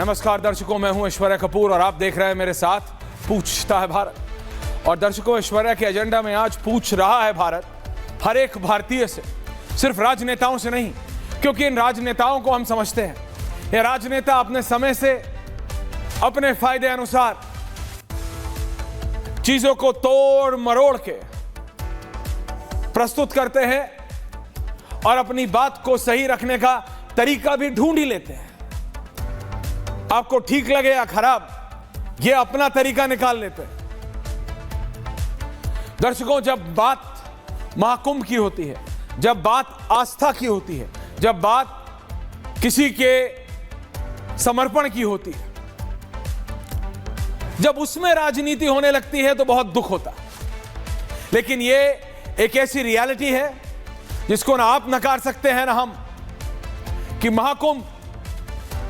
नमस्कार दर्शकों, मैं हूं ऐश्वर्या कपूर और आप देख रहे हैं मेरे साथ पूछता है भारत। और दर्शकों, ऐश्वर्या के एजेंडा में आज पूछ रहा है भारत हर एक भारतीय से, सिर्फ राजनेताओं से नहीं, क्योंकि इन राजनेताओं को हम समझते हैं। ये राजनेता अपने समय से अपने फायदे अनुसार चीजों को तोड़ मरोड़ के प्रस्तुत करते हैं और अपनी बात को सही रखने का तरीका भी ढूंढ ही लेते हैं। आपको ठीक लगे या खराब, ये अपना तरीका निकाल लेते हैं। दर्शकों, जब बात महाकुंभ की होती है, जब बात आस्था की होती है, जब बात किसी के समर्पण की होती है, जब उसमें राजनीति होने लगती है तो बहुत दुख होता है। लेकिन ये एक ऐसी रियलिटी है जिसको ना आप नकार सकते हैं ना हम, कि महाकुंभ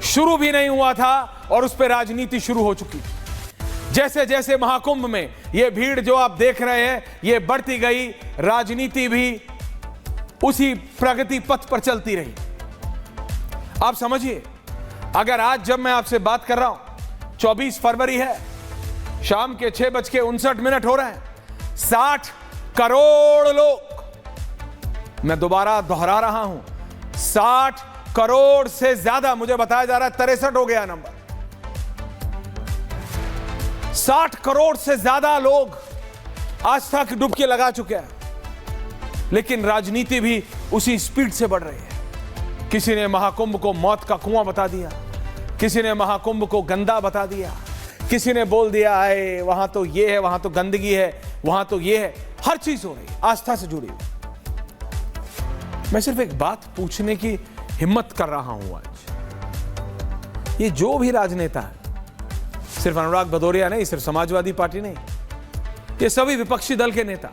शुरू भी नहीं हुआ था और उस पर राजनीति शुरू हो चुकी। जैसे जैसे महाकुंभ में ये भीड़ जो आप देख रहे हैं ये बढ़ती गई, राजनीति भी उसी प्रगति पथ पर चलती रही। आप समझिए, अगर आज जब मैं आपसे बात कर रहा हूं 24 फरवरी है, शाम के 6:59 हो रहे हैं, 60 करोड़ लोग, मैं दोबारा दोहरा रहा हूं, 60 करोड़ से ज्यादा, मुझे बताया जा रहा है 63 हो गया नंबर, 60 करोड़ से ज्यादा लोग आस्था की डुबकी लगा चुके हैं। लेकिन राजनीति भी उसी स्पीड से बढ़ रही है। किसी ने महाकुंभ को मौत का कुआं बता दिया, किसी ने महाकुंभ को गंदा बता दिया, किसी ने बोल दिया है वहां तो ये है, वहां तो गंदगी है, वहां तो ये है। हर चीज हो रही है आस्था से जुड़ी हुई। मैं सिर्फ एक बात पूछने की हिम्मत कर रहा हूं आज। ये जो भी राजनेता है, सिर्फ अनुराग भदौरिया नहीं, सिर्फ समाजवादी पार्टी नहीं, ये सभी विपक्षी दल के नेता,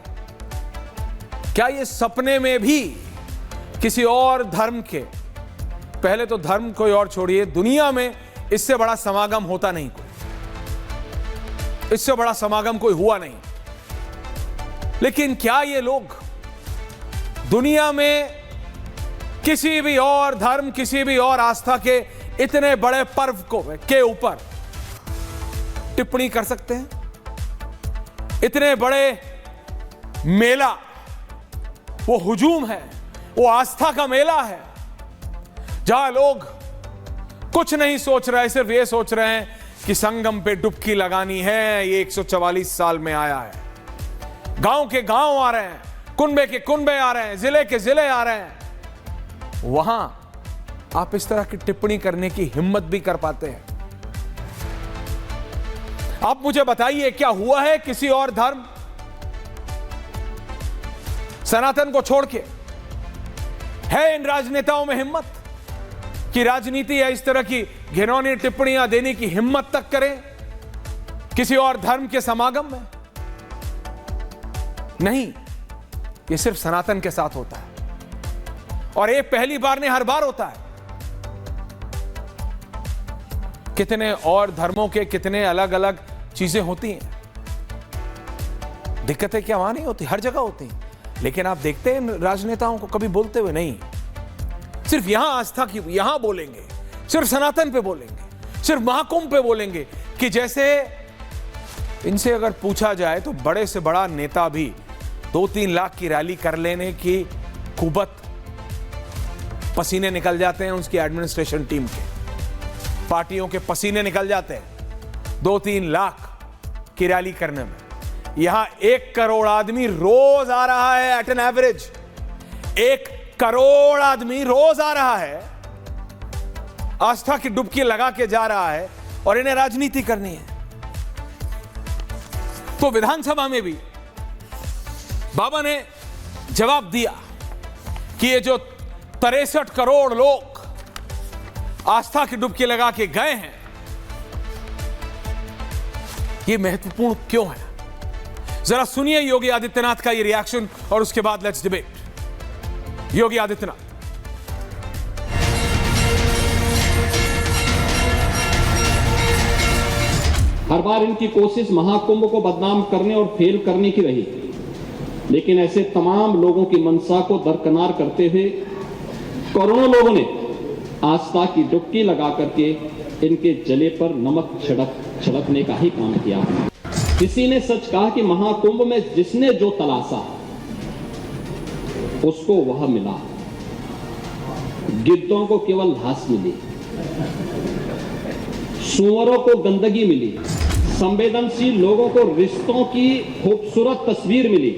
क्या ये सपने में भी किसी और धर्म के, पहले तो धर्म कोई और छोड़िए, दुनिया में इससे बड़ा समागम होता नहीं, कोई इससे बड़ा समागम कोई हुआ नहीं। लेकिन क्या ये लोग दुनिया में किसी भी और धर्म, किसी भी और आस्था के इतने बड़े पर्व को के ऊपर टिप्पणी कर सकते हैं? इतने बड़े मेला, वो हुजूम है, वो आस्था का मेला है, जहां लोग कुछ नहीं सोच रहे, सिर्फ ये सोच रहे हैं कि संगम पे डुबकी लगानी है। ये 144 साल में आया है। गांव के गांव आ रहे हैं, कुनबे के कुनबे आ रहे हैं, जिले के जिले आ रहे हैं। वहां आप इस तरह की टिप्पणी करने की हिम्मत भी कर पाते हैं? आप मुझे बताइए, क्या हुआ है किसी और धर्म, सनातन को छोड़ के? है इन राजनेताओं में हिम्मत कि राजनीति या इस तरह की घिनौनी टिप्पणियां देने की हिम्मत तक करें किसी और धर्म के समागम में? नहीं, ये सिर्फ सनातन के साथ होता है, और ये पहली बार नहीं, हर बार होता है। कितने और धर्मों के कितने अलग अलग चीजें होती हैं। दिक्कतें क्या वहां नहीं होती? हर जगह होती हैं। लेकिन आप देखते हैं राजनेताओं को कभी बोलते हुए नहीं। सिर्फ यहां आस्था की, यहां बोलेंगे, सिर्फ सनातन पे बोलेंगे, सिर्फ महाकुंभ पे बोलेंगे, कि जैसे इनसे अगर पूछा जाए तो बड़े से बड़ा नेता भी 2-3 लाख की रैली कर लेने की कुबत, पसीने निकल जाते हैं उसकी एडमिनिस्ट्रेशन टीम के, पार्टियों के पसीने निकल जाते हैं 2-3 लाख की रैली करने में। यहां 1 करोड़ आदमी रोज आ रहा है, एट एन एवरेज 1 करोड़ आदमी रोज आ रहा है, आस्था की डुबकी लगा के जा रहा है, और इन्हें राजनीति करनी है। तो विधानसभा में भी बाबा ने जवाब दिया कि ये जो 63 करोड़ लोग आस्था की डुबकी लगा के गए हैं, ये महत्वपूर्ण क्यों है? जरा सुनिए योगी आदित्यनाथ का ये रिएक्शन, और उसके बाद लेट्स डिबेट। योगी आदित्यनाथ। हर बार इनकी कोशिश महाकुंभ को बदनाम करने और फेल करने की रही, लेकिन ऐसे तमाम लोगों की मंशा को दरकिनार करते हुए करोड़ों लोगों ने आस्था की डुबकी लगा करके इनके जले पर नमक छिड़कने का ही काम किया। किसी ने सच कहा कि महाकुंभ में जिसने जो तलाशा उसको वह मिला। गिद्धों को केवल घास मिली, सुअरों को गंदगी मिली, संवेदनशील लोगों को रिश्तों की खूबसूरत तस्वीर मिली,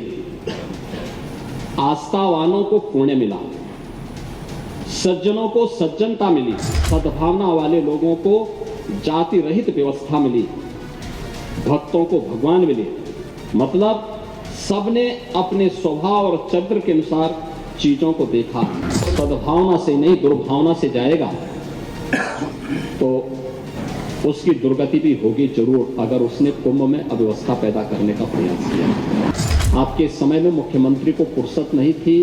आस्थावानों को पुण्य मिला, सज्जनों को सज्जनता मिली, सद्भावना वाले लोगों को जाति रहित व्यवस्था मिली, भक्तों को भगवान मिले। मतलब सबने अपने स्वभाव और चरित्र के अनुसार चीजों को देखा। सद्भावना से नहीं दुर्भावना से जाएगा तो उसकी दुर्गति भी होगी जरूर, अगर उसने कुंभ में अव्यवस्था पैदा करने का प्रयास किया। आपके समय में मुख्यमंत्री को फुर्सत नहीं थी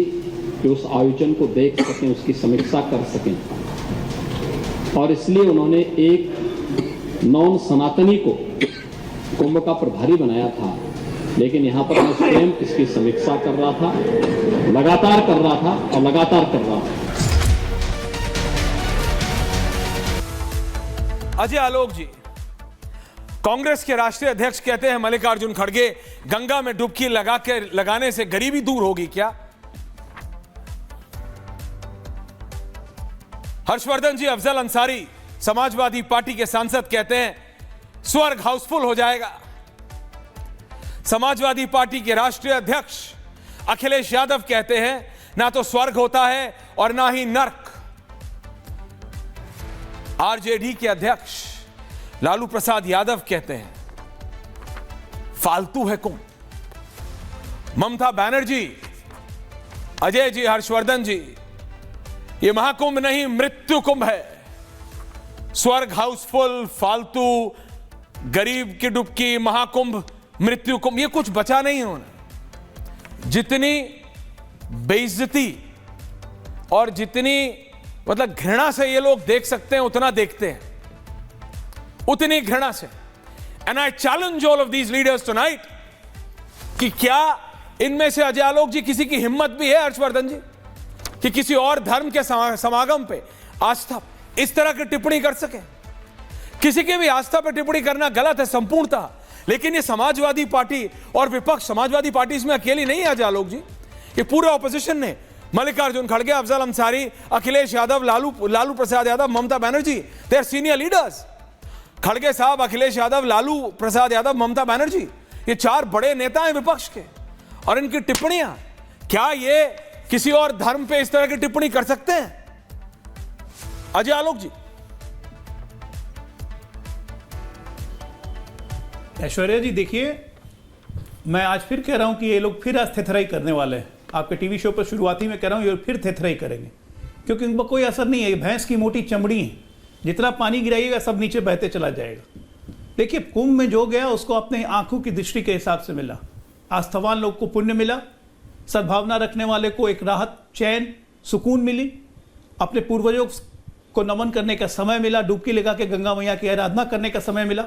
कि उस आयोजन को देख सकें, उसकी समीक्षा कर सकें, और इसलिए उन्होंने एक नॉन सनातनी को कुंभ का प्रभारी बनाया था। लेकिन यहां पर मैं स्वयं इसकी समीक्षा कर रहा था, लगातार कर रहा था और लगातार कर रहा था। अजय आलोक जी, कांग्रेस के राष्ट्रीय अध्यक्ष कहते हैं मल्लिकार्जुन खड़गे गंगा में डुबकी लगाने से गरीबी दूर होगी क्या? हर्षवर्धन जी, अफजल अंसारी समाजवादी पार्टी के सांसद कहते हैं स्वर्ग हाउसफुल हो जाएगा। समाजवादी पार्टी के राष्ट्रीय अध्यक्ष अखिलेश यादव कहते हैं ना तो स्वर्ग होता है और ना ही नर्क। आरजेडी के अध्यक्ष लालू प्रसाद यादव कहते हैं फालतू है कुंभ। ममता बनर्जी, अजय जी, हर्षवर्धन जी, यह महाकुंभ नहीं मृत्यु कुंभ है। स्वर्ग हाउसफुल, फालतू, गरीब की डुबकी, महाकुंभ, मृत्यु कुंभ, ये कुछ बचा नहीं होना। जितनी बेइज्जती और जितनी मतलब घृणा से ये लोग देख सकते हैं उतना देखते हैं, उतनी घृणा से। And I challenge all of these leaders tonight कि क्या इनमें से अजय आलोक जी किसी की हिम्मत भी है, हर्षवर्धन जी, कि किसी और धर्म के समागम पे आस्था इस तरह की टिप्पणी कर सके? किसी की भी आस्था पर टिप्पणी करना गलत है संपूर्णतः, लेकिन ये समाजवादी पार्टी और विपक्ष, समाजवादी पार्टी इसमें अकेली नहीं है अजय आलोक जी, ये पूरे ऑपोजिशन ने, मल्लिकार्जुन खड़गे, Afzal Ansari, Akhilesh Yadav, Lalu Prasad Yadav, Mamata Banerjee, they are senior leaders. खड़गे साहब, अखिलेश यादव, लालू प्रसाद यादव, ममता बनर्जी, ये चार बड़े नेता हैं विपक्ष के, और इनकी टिप्पणियां, क्या ये किसी और धर्म पे इस तरह की टिप्पणी कर सकते हैं? अजय आलोक जी। ऐश्वर्या जी, देखिए, मैं आज फिर कह रहा हूं कि ये लोग फिर आज थेथराई करने वाले हैं। आपके टीवी शो पर शुरुआती में कह रहा हूं ये फिर थेथराई करेंगे, क्योंकि इनको कोई असर नहीं है। भैंस की मोटी चमड़ी है, जितना पानी गिराइएगा सब नीचे बहते चला जाएगा। देखिए, कुंभ में जो गया उसको अपने आंखों की दृष्टि के हिसाब से मिला। आस्थावान लोग को पुण्य मिला, सद्भावना रखने वाले को एक राहत, चैन, सुकून मिली, अपने पूर्वजों को नमन करने का समय मिला, डुबकी लगा के गंगा मैया की आराधना करने का समय मिला।